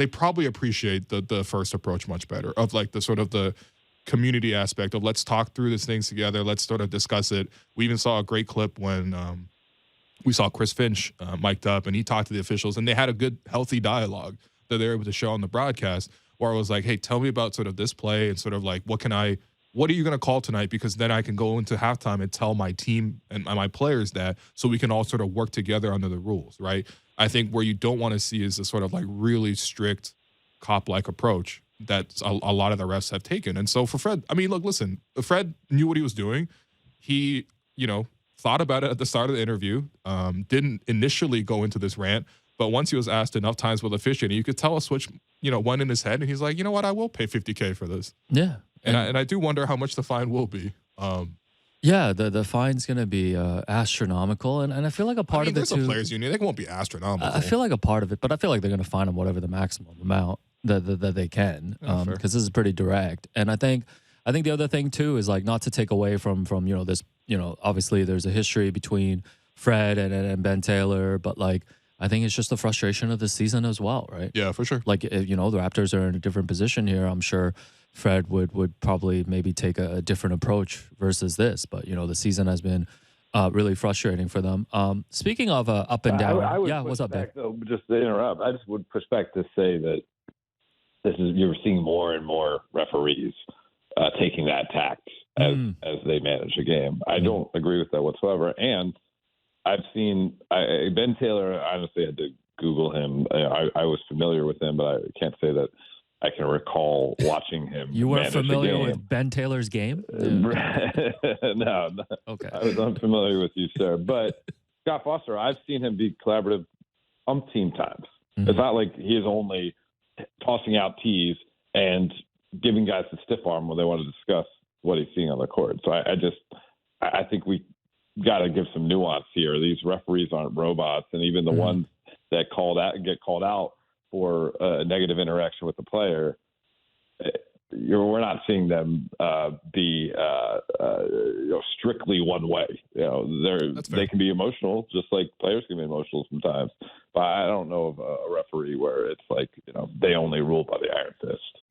they probably appreciate the first approach much better, of like the sort of the community aspect of let's talk through these things together. Let's sort of discuss it. We even saw a great clip when we saw Chris Finch mic'd up and he talked to the officials, and they had a good, healthy dialogue that they were able to show on the broadcast, where I was like, hey, tell me about sort of this play and sort of like, what are you going to call tonight? Because then I can go into halftime and tell my team and my players that, so we can all sort of work together under the rules, right? I think where you don't want to see is a sort of like really strict cop-like approach that a lot of the refs have taken. And so for Fred, I mean, look, listen, Fred knew what he was doing. He, thought about it at the start of the interview, didn't initially go into this rant, but once he was asked enough times with officiating, you could tell a switch, went in his head, and he's like, you know what, I will pay $50K for this. Yeah. And I do wonder how much the fine will be. Yeah, the fine's going to be astronomical, and I feel like a part of it too. There's a players' union; they won't be astronomical. I feel like a part of it, but I feel like they're going to fine them whatever the maximum amount that they can, because this is pretty direct. And I think the other thing too is like not to take away from this. Obviously there's a history between Fred and Ben Taylor, but like I think it's just the frustration of the season as well, right? Yeah, for sure. Like the Raptors are in a different position here. I'm sure Fred would probably maybe take a different approach versus this, but the season has been really frustrating for them. Speaking of up and down, what's up, Dave? Though, just to interrupt, I just would push back to say that you're seeing more and more referees taking that tact as they manage a game. I don't agree with that whatsoever, and I've seen Ben Taylor. Honestly, I had to Google him. I was familiar with him, but I can't say that I can recall watching him. You weren't familiar with Ben Taylor's game? No. Okay. I was unfamiliar with you, sir. But Scott Foster, I've seen him be collaborative umpteen times. Mm-hmm. It's not like he is only tossing out tees and giving guys the stiff arm when they want to discuss what he's seeing on the court. So I think we got to give some nuance here. These referees aren't robots, and even the ones that get called out for a negative interaction with the player, we're not seeing them be strictly one way. They can be emotional, just like players can be emotional sometimes. But I don't know of a referee where it's like they only rule by the iron fist.